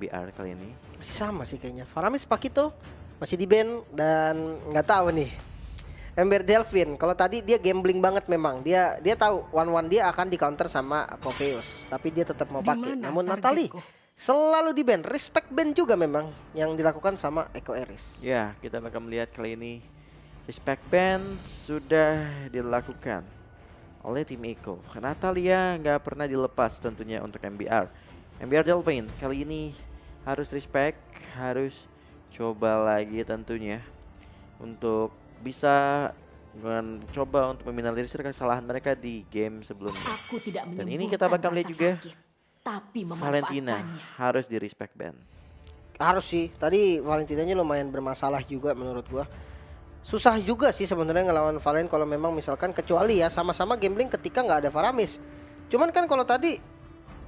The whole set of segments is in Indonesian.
MBR kali ini? Masih sama sih kayaknya. Faramis Pakito masih di ban dan nggak tahu nih. Ember Delvin, kalau tadi dia gambling banget memang. Dia tahu one dia akan di counter sama Apotheos, tapi dia tetap mau pakai. Namun Natali selalu di ban. Respect ban juga memang yang dilakukan sama Eko Eris. Ya, kita bakal melihat kali ini respect ban sudah dilakukan oleh tim Eko. Natalia nggak pernah dilepas tentunya untuk MBR. MBR Delvin kali ini harus respect, harus coba lagi tentunya untuk bisa mencoba untuk meminimalisir kesalahan mereka di game sebelumnya. Dan ini kita bakal lihat juga tapi Valentina harus di respect ban. Harus sih. Tadi Valentinanya lumayan bermasalah juga menurut gua. Susah juga sih sebenarnya ngelawan Valen kalau memang misalkan kecuali ya sama-sama gambling ketika nggak ada Faramis. Cuman kan kalau tadi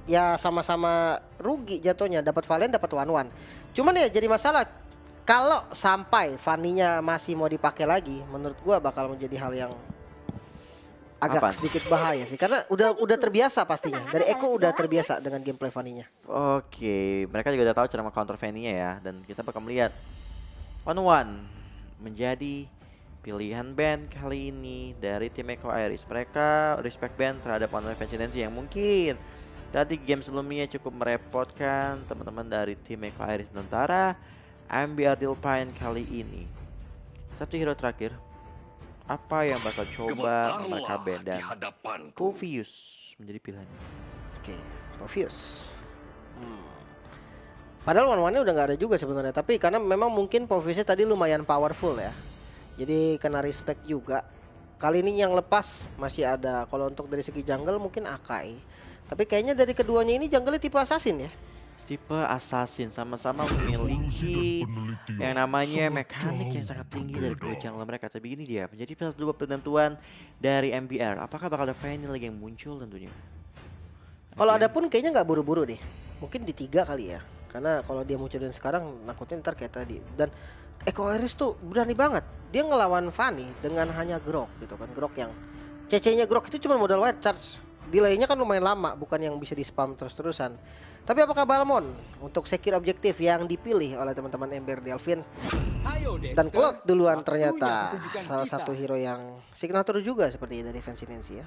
ya sama-sama rugi jatuhnya, dapat Valen dapat one. Cuman ya jadi masalah kalau sampai Fanny-nya masih mau dipakai lagi, menurut gua bakal menjadi hal yang agak sedikit bahaya sih, karena udah terbiasa pastinya. Dari Eko udah terbiasa dengan gameplay Fanny-nya. Oke, mereka juga udah tahu cara counter Fanny-nya ya, dan kita bakal melihat one menjadi pilihan band kali ini dari tim Eko Iris. Mereka respect band terhadap one Fancy yang mungkin tadi game sebelumnya cukup merepotkan teman-teman dari tim Eko Iris Nusantara. MBR Delvin kali ini satu hero terakhir, apa yang bakal coba mereka band dan Povius menjadi pilihannya. Oke, Povius. Padahal one-nya udah nggak ada juga sebenarnya, tapi karena memang mungkin Poviusnya tadi lumayan powerful ya, jadi kena respect juga. Kali ini yang lepas masih ada. Kalau untuk dari segi jungle mungkin Akai, tapi kayaknya dari keduanya ini jungle tipe assassin ya. Tipe assassin, sama-sama memiliki yang namanya mekanik yang sangat tinggi dari kedua jungle mereka. Tapi ini dia menjadi dua penentuan dari MBR. Apakah bakal ada Fanny lagi yang muncul tentunya? Kalau ada pun kayaknya nggak buru-buru deh. Mungkin di 3 kali ya. Karena kalau dia munculin sekarang nakutnya ntar kayak tadi. Dan Eko Iris tuh berani banget. Dia ngelawan Fanny dengan hanya Grok gitu kan. Grok yang CC-nya Grok itu cuma modal white charge. Delay-nya kan lumayan lama, bukan yang bisa di spam terus-terusan. Tapi apakah Balmond untuk secure objektif yang dipilih oleh teman-teman Ember Delvin? Dan Cloud duluan ternyata salah satu hero yang signature juga seperti dari Fancy Nancy ya.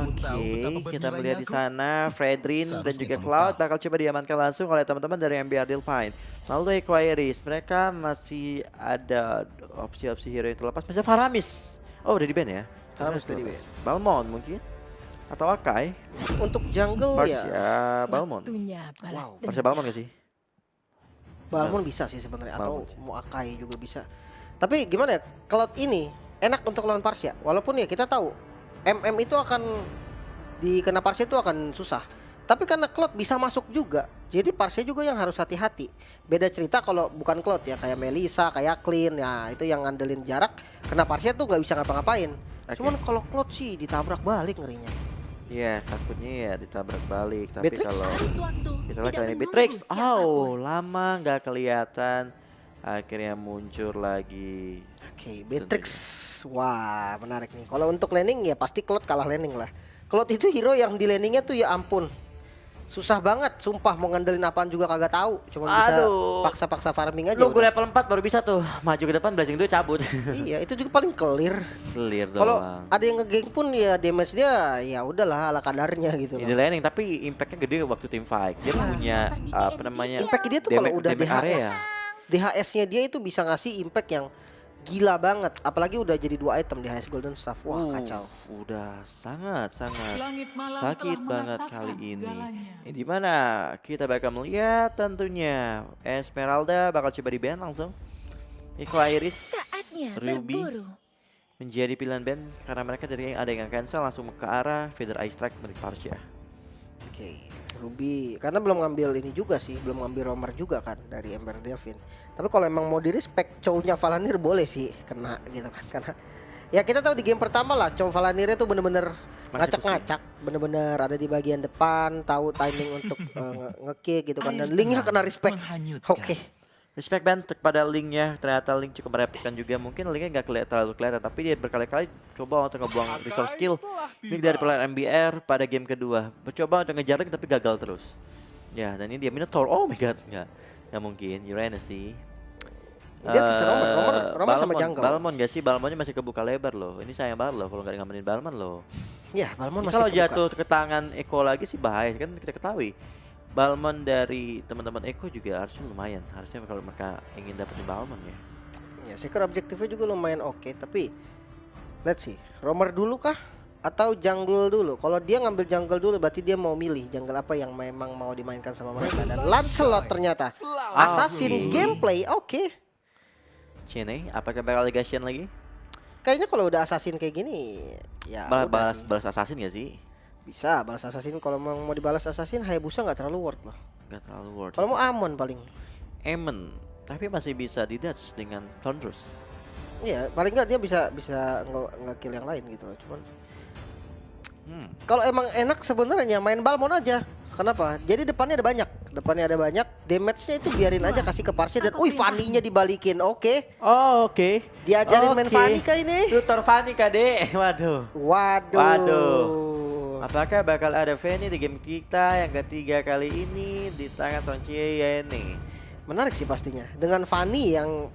Oke, kita melihat di sana Fredrin dan juga Cloud bakal coba diamankan langsung oleh teman-teman dari MBR Delvin. Lalu Eko Iris, mereka masih ada opsi-opsi hero yang terlepas. Misalnya Faramis. Oh, udah di ban ya? Faramis udah di ban. Balmond mungkin? Atau Akai? Untuk jungle Parsia, Balmond. Wow. Parsia Balmond gak sih? Balmond bisa sih sebenarnya, atau mau Akai juga bisa. Tapi gimana ya? Cloud ini enak untuk lawan Parsia. Walaupun ya kita tahu MM itu akan dikena Parsia itu akan susah. Tapi karena Cloud bisa masuk juga, jadi Parsia juga yang harus hati-hati. Beda cerita kalau bukan Cloud ya, kayak Melissa, kayak Clean ya, itu yang ngandelin jarak. Kena Parsia tuh nggak bisa ngapa-ngapain. Cuman kalau Cloud sih ditabrak balik ngerinya. Iya, takutnya ya ditabrak balik. Tapi Beatrix? kalau kita lihat kali ini Beatrix, lama nggak kelihatan, akhirnya muncul lagi. Oke, Beatrix, wah menarik nih. Kalau untuk laning ya pasti Cloud kalah laning lah. Cloud itu hero yang di laningnya tuh ya ampun, susah banget, sumpah mau ngandelin apaan juga kagak tahu. Cuma bisa paksa-paksa farming aja. Nunggu level 4 baru bisa tuh maju ke depan, blazing itu cabut. Iya, itu juga paling clear. Clear doang. Kalau ada yang nge-gank pun ya damage dia ya udahlah ala kadarnya gitu loh. Ini laning tapi impactnya gede waktu team fight. Dia punya apa namanya? Impact dia tuh kalau udah damage area. DHS-nya dia itu bisa ngasih impact yang gila banget, apalagi udah jadi 2 item di HS Golden Staff. Wah, kacau. Udah sangat sakit banget kali ini. Di mana kita bakal melihat tentunya Esmeralda bakal coba di ban langsung. Eko Iris, Ruby menjadi pilihan ban karena mereka dari ada yang cancel langsung ke arah Feather Ice Strike dari Parsia. Oke, Ruby karena belum ngambil ini juga sih, belum ngambil Romer juga kan dari Ember Delvin. Tapi kalau emang mau di respect cowoknya Valanir boleh sih kena gitu kan, karena ya kita tahu di game pertama lah cowok Valanir itu bener-bener ngacak-ngacak, bener-bener ada di bagian depan, tahu timing untuk nge-kick gitu kan, dan Linknya kena respect. Oke. Respect ban kepada Linknya, ternyata Link cukup merepotkan juga. Mungkin Linknya nggak terlalu kelihatan, tapi dia berkali-kali coba untuk ngebuang resource skill Link dari pilihan MBR pada game kedua. Mencoba untuk ngejar Link tapi gagal terus. Ya, dan ini dia Minotaur. Oh my god, nggak. Nggak mungkin, Uranus sih. Dia sisa Romer sama jungle. Balmon gak sih? Balmonnya masih kebuka lebar loh. Ini sayang banget loh kalau nggak ngamenin Balmon loh. Ya, Balmon Ini masih kalau kebuka. jatuh ke tangan Eko lagi sih bahaya kan kita ketahui. Balmon dari teman-teman Eko juga harusnya lumayan. Harusnya kalau mereka ingin dapetin Balmon ya. Ya, Seeker objektifnya juga lumayan oke, tapi let's see. Romer dulu kah atau jungle dulu? Kalau dia ngambil jungle dulu berarti dia mau milih jungle apa yang memang mau dimainkan sama mereka. Dan Lancelot ternyata assassin gameplay oke. Cine, apakah bakal Legacian lagi? Kayaknya kalau udah assassin kayak gini ya udah sih. Balas assassin gak sih? Bisa balas assassin. Kalau mau dibalas assassin Hayabusa nggak terlalu worth loh. Gak terlalu worth. Kalau mau Amon paling. Aemon, tapi masih bisa di dodge dengan Thunderous. Iya, paling nggak dia bisa nge-kill yang lain gitu loh. Cuman kalau emang enak sebenarnya main Balmon aja. Kenapa? Jadi depannya ada banyak, damage-nya itu biarin aja kasih ke Parche dan Fanny-nya dibalikin. Oke. Oh, oke. Diajarin main Fanny kah ini? Tutor Fanny kah, Dek? Waduh. Apakah bakal ada Fanny di game kita yang ketiga kali ini di tangan seorang Ciene? Menarik sih pastinya. Dengan Fanny yang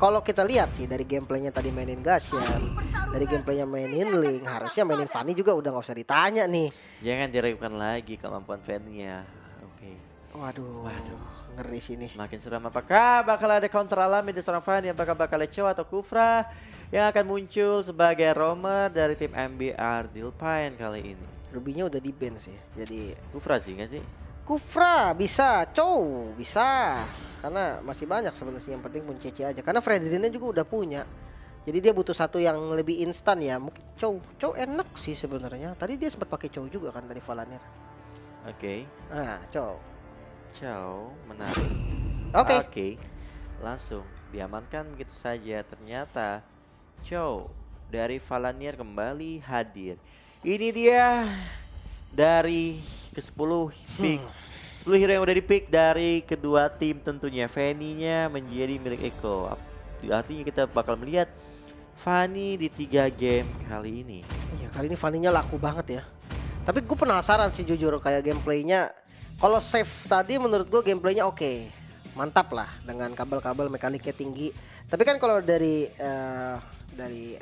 kalau kita lihat sih dari gameplaynya tadi mainin Gashan, dari gameplaynya mainin Link, harusnya mainin Fanny juga udah nggak usah ditanya nih. Jangan diragukan lagi kemampuan Fanny-nya. Oke. Waduh, ngeri sini. Makin seram. Apakah bakal ada counter alami di seorang Fanny? Apakah bakal Lecho atau Kufra yang akan muncul sebagai roamer dari tim MBR Dilpine kali ini? Rubinya udah di ban sih, jadi Kufra sih nggak sih? Kufra bisa, Chow bisa. Karena masih banyak sebenarnya, yang penting pun CC aja. Karena Fredrinnya juga udah punya. Jadi dia butuh satu yang lebih instan ya. Mungkin Chow enak sih sebenarnya. Tadi dia sempat pakai Chow juga kan dari Valanir. Oke. Nah, Chow. Menarik. Oke. Langsung diamankan begitu saja. Ternyata Chow dari Valanir kembali hadir. Ini dia dari ke-10 pick. 10 hero yang udah di-pick dari kedua tim tentunya. Fanny-nya menjadi milik Eko. Artinya kita bakal melihat Fanny di 3 game kali ini. Iya, kali ini Fanny-nya laku banget ya. Tapi gue penasaran sih jujur kayak gameplaynya. Kalau save tadi menurut gue gameplaynya oke. Mantap lah dengan kabel-kabel mekaniknya tinggi. Tapi kan kalau dari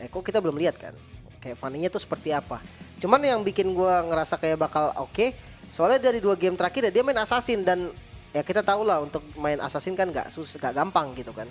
Eko kita belum lihat kan. Kayak Fanny-nya tuh seperti apa. Cuman yang bikin gue ngerasa kayak bakal oke. Soalnya dari 2 game terakhir dia main assassin dan ya kita tahu lah untuk main assassin kan gak gampang gitu kan.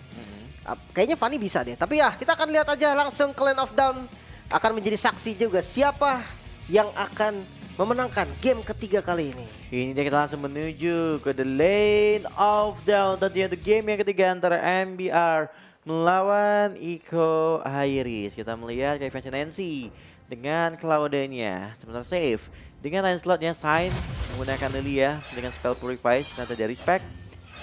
Kayaknya Fanny bisa deh. Tapi ya kita akan lihat aja langsung Clan of Dawn akan menjadi saksi juga siapa yang akan memenangkan game ketiga kali ini. Ini dia kita langsung menuju ke the lane of Dawn. Tentunya untuk game yang ketiga antara MBR melawan Iko Iris. Kita melihat Kevin Nancy dengan Claudenya. Sebentar save. Dengan line slotnya Sign menggunakan Lilia dengan spell Purify. Ternyata dia respect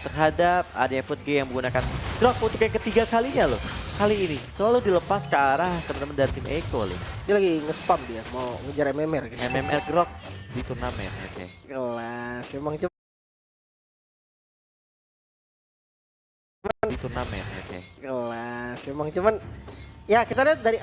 terhadap adanya Putki yang menggunakan drop untuk yang ketiga kalinya loh. Kali ini selalu dilepas ke arah teman-teman dari tim Eko loh. Dia lagi nge-spam dia mau ngejar MMR gitu. MMR Grok di turnamen. Oke. Kelas emang coba Di turnamen. Oke. kelas emang cuman ya kita lihat dari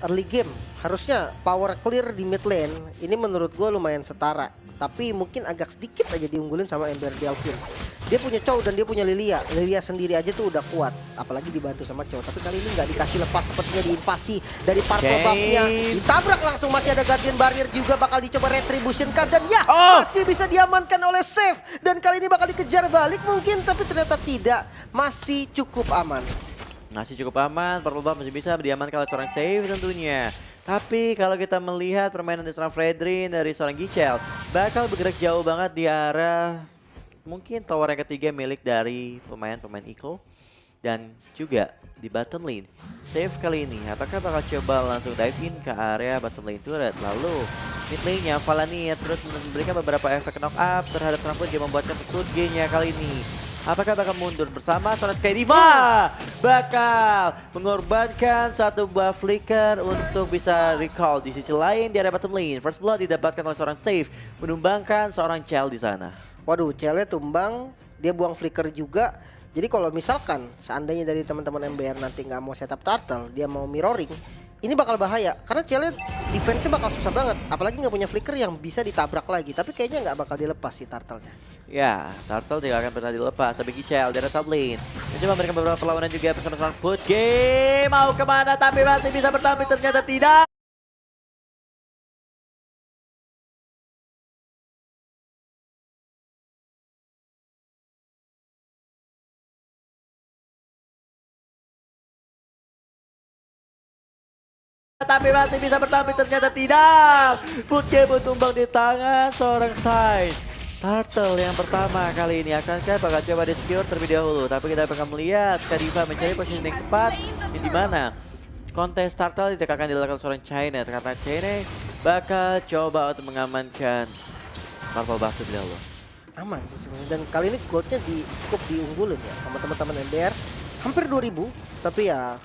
early game harusnya power clear di mid lane ini menurut gue lumayan setara, tapi mungkin agak sedikit aja diunggulin sama Ember Delphine. Dia punya Chow dan dia punya Lilia sendiri aja tuh udah kuat, apalagi dibantu sama Chow. Tapi kali ini nggak dikasih lepas, sepertinya diinvasi dari Purple buff-nya, ditabrak langsung. Masih ada Guardian Barrier juga, bakal dicoba retribution kan, dan ya masih bisa diamankan oleh Save, dan kali ini bakal dikejar balik mungkin, tapi ternyata tidak, masih cukup aman. Masih cukup aman, Purple buff masih bisa diamankan oleh seorang Save tentunya. Tapi kalau kita melihat permainan dari seorang Fredrin, dari seorang Gichel, bakal bergerak jauh banget di arah mungkin tower yang ketiga milik dari pemain Eco. Dan juga di bottom lane, Save kali ini apakah bakal coba langsung dive in ke area bottom lane turret. Lalu mid lane-nya Valanir terus memberikan beberapa efek knock up terhadap seorang Putki, membuatkan Putki-nya kali ini. Apakah bakal mundur bersama seorang Sky Diva? Bakal mengorbankan satu buah flicker untuk bisa recall. Di sisi lain di area bottom lane, First Blood didapatkan oleh seorang Save, menumbangkan seorang Chell di sana. Waduh, Chell-nya tumbang, dia buang flicker juga. Jadi kalau misalkan seandainya dari teman-teman MBR nanti nggak mau setup turtle, dia mau mirroring, ini bakal bahaya. Karena Chell-nya defense-nya bakal susah banget. Apalagi nggak punya flicker yang bisa ditabrak lagi. Tapi kayaknya nggak bakal dilepas si turtle-nya. Ya, Turtle tidak akan pernah dilepas. Tapi Gichel dari top lane mencoba memberikan beberapa perlawanan juga bersama seorang Foot Game. Mau kemana tapi masih bisa bertahan, ternyata tidak. Tapi masih bisa bertahan, ternyata tidak. Foot Game tumbang di tangan seorang Sai. Turtle yang pertama kali ini akankah bakal coba di-secure terlebih dahulu. Tapi kita bakal melihat Kadiva mencari posisi yang tepat di mana kontes Turtle tidak akan dilakukan seorang China karena China bakal coba untuk mengamankan Marvel Buff terlebih dahulu. Aman sih sebenarnya, dan kali ini goldnya cukup diunggulin ya sama teman-teman MBR, hampir 2000, tapi ya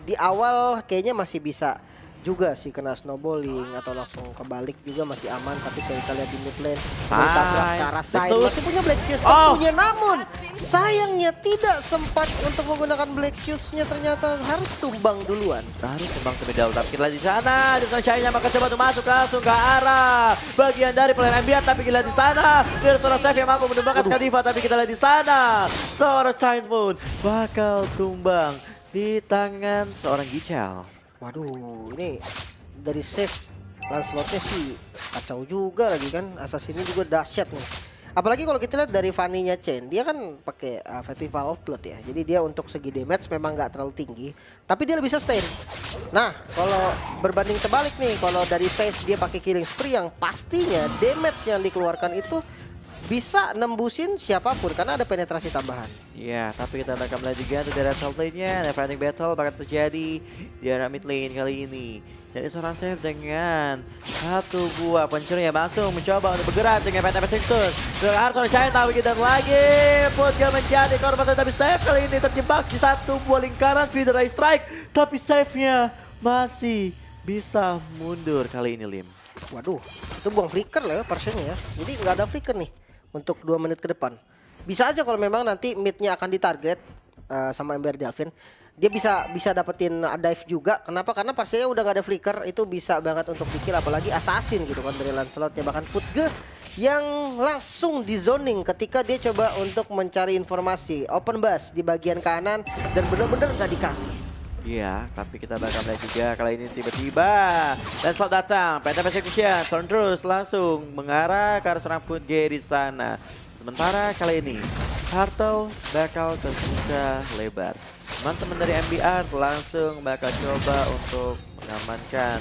di awal kayaknya masih bisa juga sih kena snowballing atau langsung kebalik juga masih aman. Tapi kayak kita lihat di mid lane tabrak ke arah side, masih punya Black Shoes tentunya, namun sayangnya tidak sempat untuk menggunakan Black Shoes-nya, ternyata harus tumbang duluan. Harus tumbang terlebih dahulu, tapi kita di sana di Sunshine-nya maka coba untuk masuk langsung ke arah bagian dari player MBR. Tapi kita di sana dari seorang Seth yang mampu menumbangkan Kadiva, tapi kita lihat di sana seorang Giant Moon bakal tumbang di tangan seorang Gichel. Waduh, ini dari save Lancelotnya sih kacau juga lagi kan. Assassin ini juga dahsyat nih. Apalagi kalau kita lihat dari Fanny-nya Chen, dia kan pakai Festival of Blood ya. Jadi dia untuk segi damage memang nggak terlalu tinggi, tapi dia lebih sustain. Nah, kalau berbanding terbalik nih, kalau dari save dia pakai Killing Spree yang pastinya damage yang dikeluarkan itu bisa nembusin siapapun karena ada penetrasi tambahan. Iya, tapi kita bakal melihat juga untuk dari top lane-nya ada fighting battle bakal terjadi di arah mid lane kali ini. Jadi seorang save dengan satu buah pencuri yang masuk mencoba untuk bergerak dengan Phantom Sextus. Harus Giant tapi kita lagi Putya menjadi korban, tapi save kali ini terjebak di satu buah lingkaran Feeder Eye Strike, tapi save-nya masih bisa mundur kali ini, Lim. Waduh, itu buang flicker lah ya Parsennya ya. Jadi nggak ada flicker nih untuk 2 menit ke depan. Bisa aja kalau memang nanti mid-nya akan ditarget sama Ember Delvin, dia bisa dapetin dive juga. Kenapa? Karena Parsennya udah nggak ada flicker, itu bisa banget untuk bikin apalagi assassin gitu kan dari Lancelot ya. Bahkan Putge yang langsung di zoning ketika dia coba untuk mencari informasi open bus di bagian kanan dan bener-bener nggak dikasih. Iya, tapi kita bakal melihat juga kali ini tiba-tiba Lancelot datang, Phantom Execution, turn terus langsung mengarah ke arah seorang Putge di sana. Sementara kali ini Turtle bakal terbuka lebar. Teman-teman dari MBR langsung bakal coba untuk mengamankan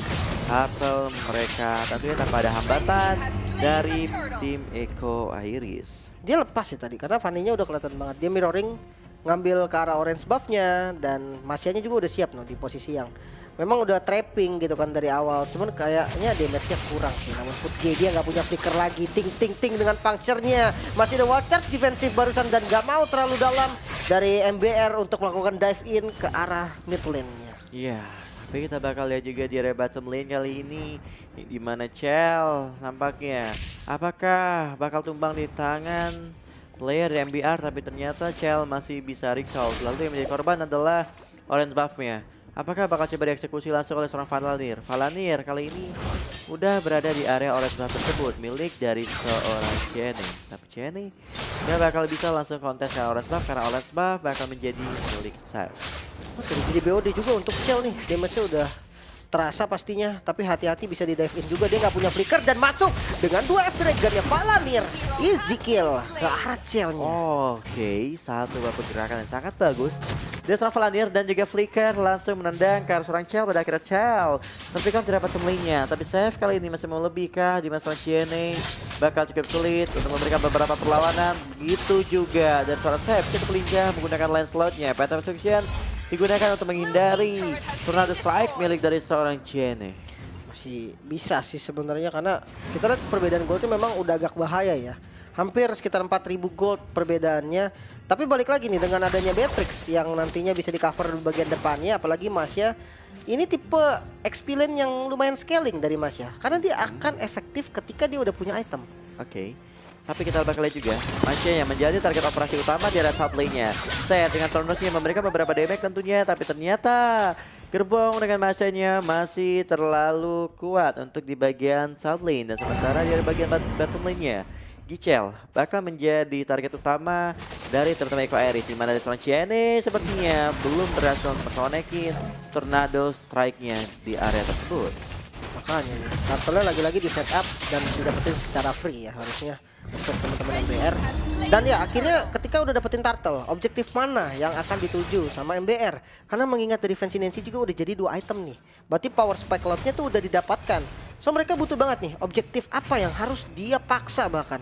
Turtle mereka, tentunya tanpa ada hambatan dari tim Echo Iris. Dia lepas sih tadi karena Fanny-nya udah kelihatan banget, dia mirroring ngambil ke arah orange buff-nya, dan Masianya juga udah siap di posisi yang memang udah trapping gitu kan dari awal. Cuman kayaknya damage-nya kurang sih. Namun Putge dia nggak punya flicker lagi, ting dengan puncture-nya. Masih ada wall charge defensif barusan dan nggak mau terlalu dalam dari MBR untuk melakukan dive in ke arah mid lane-nya. Iya, tapi kita bakal lihat juga di area bottom lane kali ini di mana Chell nampaknya apakah bakal tumbang di tangan player dari MBR, tapi ternyata Chell masih bisa recall. Lalu yang menjadi korban adalah orange buff-nya. Apakah bakal coba dieksekusi langsung oleh seorang Valanir? Valanir kali ini udah berada di area orange buff tersebut milik dari seorang Jenny. Tapi Jenny nggak bakal bisa langsung kontes ke orange buff karena orange buff bakal menjadi milik Sai. Jadi BOD juga untuk Chell nih, damage-nya udah terasa pastinya, tapi hati-hati bisa di dive in juga. Dia nggak punya flicker dan masuk dengan 2 F Dragon-nya Valanir. Easy kill ke arah Chell-nya. Oke, satu pergerakan yang sangat bagus. Dia seorang Valanir dan juga flicker langsung menendang ke arah seorang Chell. Pada akhirnya Chell tapi kan tidak dapat lainnya, tapi save kali ini masih mau lebih kah di masa Chene bakal cukup sulit untuk memberikan beberapa perlawanan. Begitu juga dan seorang save cukup lincah menggunakan Lancelot-nya. Phantom Execution digunakan untuk menghindari Tornado Strike milik dari seorang Jenny. Masih bisa sih sebenarnya karena kita lihat perbedaan goldnya memang udah agak bahaya ya. Hampir sekitar 4000 gold perbedaannya. Tapi balik lagi nih dengan adanya Beatrix yang nantinya bisa di cover di bagian depannya, apalagi Masya ini tipe XP lane yang lumayan scaling dari Masya karena dia akan efektif ketika dia udah punya item. Oke. Tapi kita bakal lihat juga Masya yang menjadi target operasi utama di area top lane-nya. Set dengan Tornos yang memberikan beberapa damage tentunya, tapi ternyata gerbong dengan Masya-nya masih terlalu kuat untuk di bagian top lane. Dan sementara di bagian bottom lane-nya Gichel bakal menjadi target utama dari teman-teman Eko Iris, di mana dari seorang Ciene sepertinya belum berhasil mengkonekin tornado strike-nya di area tersebut. Makanya nih, turtle lagi-lagi di setup dan didapetin secara free ya harusnya untuk teman-teman MBR. Dan ya akhirnya ketika udah dapetin turtle, objektif mana yang akan dituju sama MBR? Karena mengingat dari Fancy Nancy juga udah jadi 2 item nih. Berarti power spike lot-nya tuh udah didapatkan. So mereka butuh banget nih objektif apa yang harus dia paksa bahkan.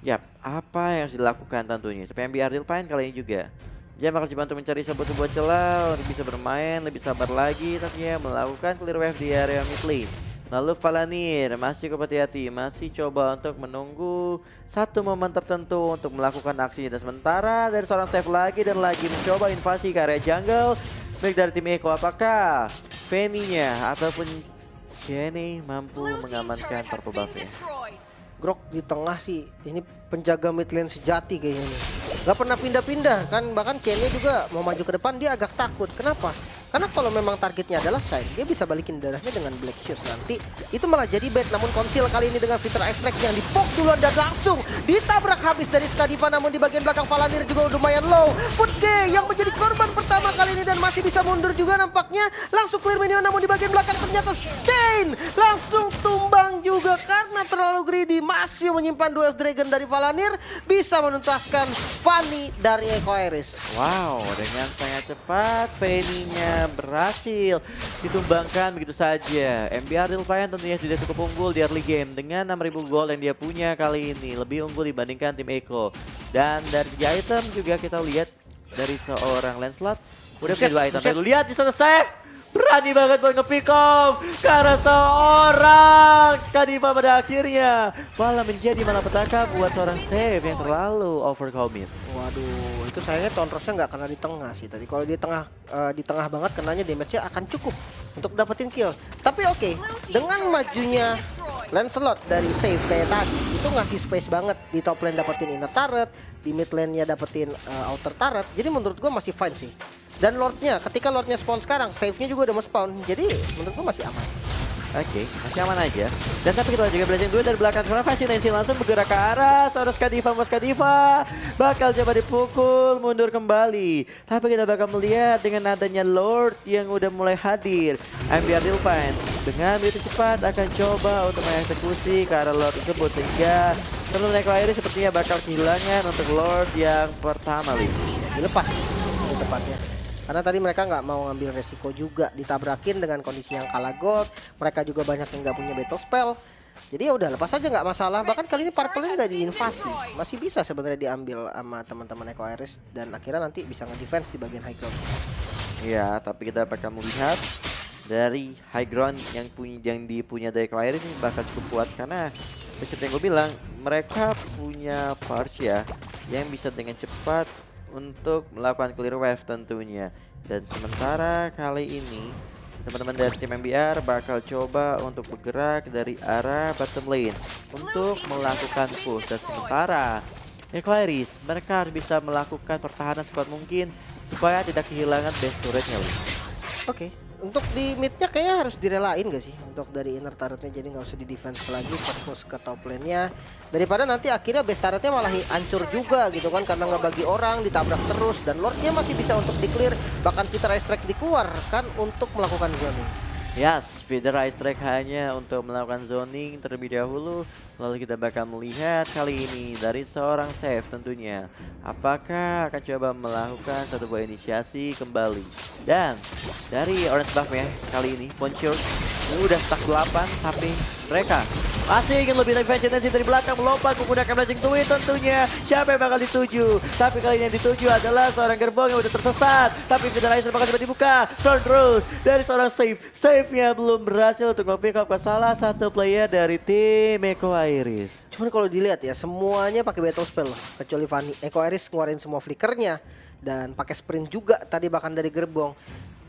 Yap, apa yang harus dilakukan tentunya supaya MBR Dealpine kali ini juga dia bakal coba untuk mencari sebuah celah untuk bisa bermain lebih sabar lagi, tentunya melakukan clear wave di area mid lane. Lalu Valanir masih cukup hati-hati, masih coba untuk menunggu satu momen tertentu untuk melakukan aksinya. Dan sementara dari seorang save lagi dan lagi mencoba invasi ke area jungle baik dari tim Eko. Apakah Fanny-nya ataupun Jenny mampu mengamankan purple buff-nya? Grok di tengah sih, ini penjaga mid lane sejati kayaknya nih. Gak pernah pindah-pindah kan, bahkan Chen-nya juga mau maju ke depan dia agak takut. Kenapa? Karena kalau memang targetnya adalah Shine, dia bisa balikin darahnya dengan Black Shoes nanti. Itu malah jadi bait, namun Konsil kali ini dengan fitur Extract yang dipok duluan dan langsung ditabrak habis dari Skadiva. Namun di bagian belakang Valanir juga lumayan low. Putge yang menjadi korban pertama kali ini dan masih bisa mundur juga nampaknya. Langsung clear minion, namun di bagian belakang ternyata Shane langsung tumbang juga karena terlalu greedy. Masih menyimpan 2 Dragon dari Valanir, bisa menuntaskan Fanny dari Eko Iris. Wow, dengan sangat cepat Fanny-nya berhasil ditumbangkan begitu saja. MBR Dealpine tentunya sudah cukup unggul di early game dengan 6.000 gold yang dia punya kali ini, lebih unggul dibandingkan tim Eko. Dan dari 3 item juga kita lihat dari seorang Lancelot udah punya 2 item. Lalu lihat di sana save, berani banget buat nge-pick off karena seorang Skadiva pada akhirnya malah menjadi malapetaka buat seorang save yang terlalu overcommit. Waduh, itu sayangnya Tonrosnya nggak kena di tengah sih tadi. Kalau di tengah banget kenanya damage-nya akan cukup untuk dapetin kill. Tapi oke, dengan majunya Lancelot dari save kayak tadi, itu ngasih space banget di top lane dapetin inner turret, di mid lane-nya dapetin outer turret. Jadi menurut gua masih fine sih. Dan Lordnya, ketika Lordnya spawn sekarang, save-nya juga udah mau spawn. Jadi menurut gua masih aman. Oke, masih aman aja. Dan tapi kita juga belajar dulu dari belakang karena Fancy Nancy langsung bergerak ke arah seorang Skadiva bakal coba dipukul mundur kembali. Tapi kita bakal melihat dengan adanya Lord yang udah mulai hadir, MBR Dealpine dengan begitu cepat akan coba untuk mengeksekusi ke arah Lord tersebut, sehingga teman-teman Eko Iris sepertinya bakal kehilangan untuk Lord yang pertama nih. Dilepas di tepatnya. Karena tadi mereka nggak mau ngambil resiko juga ditabrakin dengan kondisi yang kalah gold. Mereka juga banyak yang nggak punya battle spell. Jadi ya udah lepas aja nggak masalah. Bahkan kali ini purple nggak diinvasi, masih bisa sebenarnya diambil sama teman-teman Eko Iris dan akhirnya nanti bisa nge-defense di bagian high ground. Iya, tapi kita bakal melihat dari high ground yang dipunya dari Eko Iris ini bakal cukup kuat karena seperti yang gue bilang mereka punya Purge ya yang bisa dengan cepat untuk melakukan clear wave tentunya. Dan sementara kali ini teman-teman dari tim MBR bakal coba untuk bergerak dari arah bottom lane untuk melakukan push. Dan sementara Eko Iris mereka harus bisa melakukan pertahanan sekuat mungkin supaya tidak kehilangan base turretnya. Oke. Untuk di mid-nya kayaknya harus direlain gak sih untuk dari inner turretnya, jadi nggak usah di defense lagi, fokus ke top lane-nya daripada nanti akhirnya base turretnya malah hancur juga gitu kan karena nggak bagi orang, ditabrak terus. Dan Lordnya masih bisa untuk di clear, bahkan fitur ice strike dikeluarkan untuk melakukan zoning. Yes, feeder ice strike hanya untuk melakukan zoning terlebih dahulu. Lalu kita bakal melihat kali ini dari seorang save tentunya. Apakah akan coba melakukan satu buah inisiasi kembali. Dan dari orange buff-nya kali ini, Ponchur ini udah stuck 8 tapi mereka masih ingin lebih revenge intensi dari belakang, melompat menggunakan Blazing Tweet tentunya. Siapa yang bakal dituju? Tapi kali ini yang dituju adalah seorang gerbong yang udah tersesat. Tapi feeder ice bakal coba dibuka. Turn terus dari seorang save. Save-nya belum berhasil untuk nge-pick up ke salah satu player dari tim Eko Iris. Cuman kalau dilihat ya semuanya pakai battle spell loh, kecuali Fanny. Eko Iris ngeluarin semua flickernya dan pakai sprint juga tadi bahkan dari gerbong.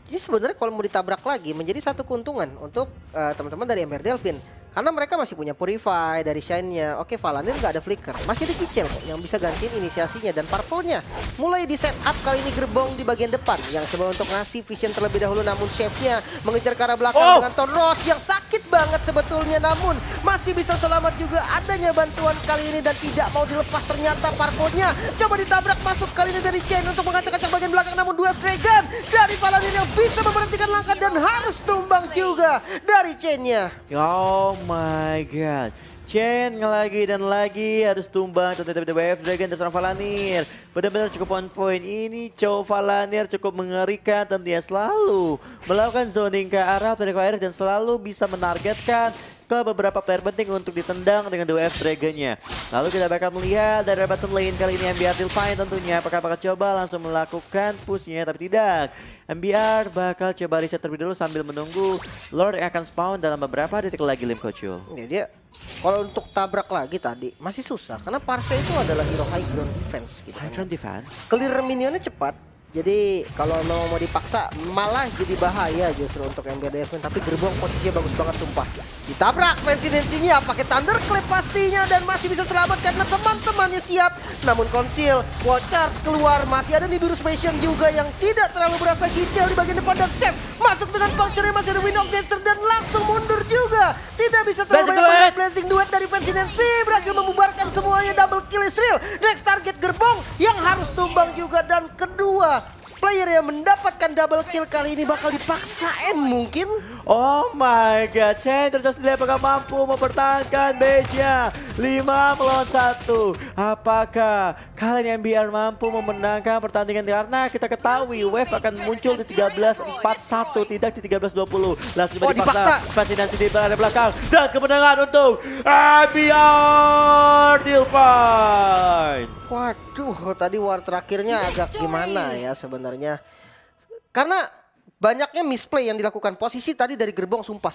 Jadi sebenarnya kalau mau ditabrak lagi menjadi satu keuntungan untuk teman-teman dari MR Delvin. Karena mereka masih punya Purify dari Shine-nya. Oke, Valanir nggak ada Flicker. Masih ada Kicel kok yang bisa gantiin inisiasinya. Dan Purple-nya mulai di setup kali ini gerbong di bagian depan. Yang coba untuk ngasih vision terlebih dahulu. Namun Chef-nya mengejar ke arah belakang dengan Tonros yang sakit banget sebetulnya. Namun masih bisa selamat juga adanya bantuan kali ini. Dan tidak mau dilepas ternyata Purple-nya. Coba ditabrak masuk kali ini dari Chain untuk mengacak-acak bagian belakang. Namun Dwarf Dragon dari Valanir yang bisa memberhentikan langkah dan harus tumbang juga dari Chain-nya. Oh my god. Chain lagi dan lagi harus tumbang tetapi WF Dragon dan seorang Valanir. Benar-benar cukup on point. Ini Chow Valanir cukup mengerikan dan dia selalu melakukan zoning ke arah Echo Iris dan selalu bisa menargetkan ke beberapa player penting untuk ditendang dengan WF Dragon-nya. Lalu kita bakal melihat dari bottom lane kali ini MBR Dilfine tentunya apakah bakal coba langsung melakukan push-nya tapi tidak. MBR bakal coba reset terlebih dulu sambil menunggu Lord yang akan spawn dalam beberapa detik lagi Lim Coach Yul. Ya dia kalau untuk tabrak lagi tadi masih susah karena Parfait itu adalah hero high ground defense gitu. High ground defense. Clear minionnya cepat. Jadi kalau mau dipaksa malah jadi bahaya justru untuk MBR Devin. Tapi gerbong posisinya bagus banget sumpah. Ditabrak pensidensinya pakai Thunderclap pastinya dan masih bisa selamat karena teman-temannya siap. Namun Conceal, Wall Charge keluar, masih ada Nibiru's Passion juga yang tidak terlalu berasa gicel di bagian depan dan Chef masuk dengan puncture masih ada Wind of Dancer dan langsung mundur juga. Tidak bisa terlalu banyak Blazing Duet dari pensidensi berhasil membubarkan semuanya. Double kill Israel. Next target gerbong yang harus tumbang juga dan kedua player yang mendapatkan double kill kali ini bakal dipaksain mungkin. Oh my god, Chain terus sendiri apakah mampu mempertahankan base-nya 5 melawan 1. Apakah kali ini MBR mampu memenangkan pertandingan karena kita ketahui Wave akan muncul di 13-41 tidak di 13-20. Langsung dipaksa fascinasi di belakang dan kemenangan untuk MBR Dilfine. Waduh, tadi war terakhirnya agak gimana ya sebenarnya. Karena banyaknya misplay yang dilakukan posisi tadi dari gerbong sumpah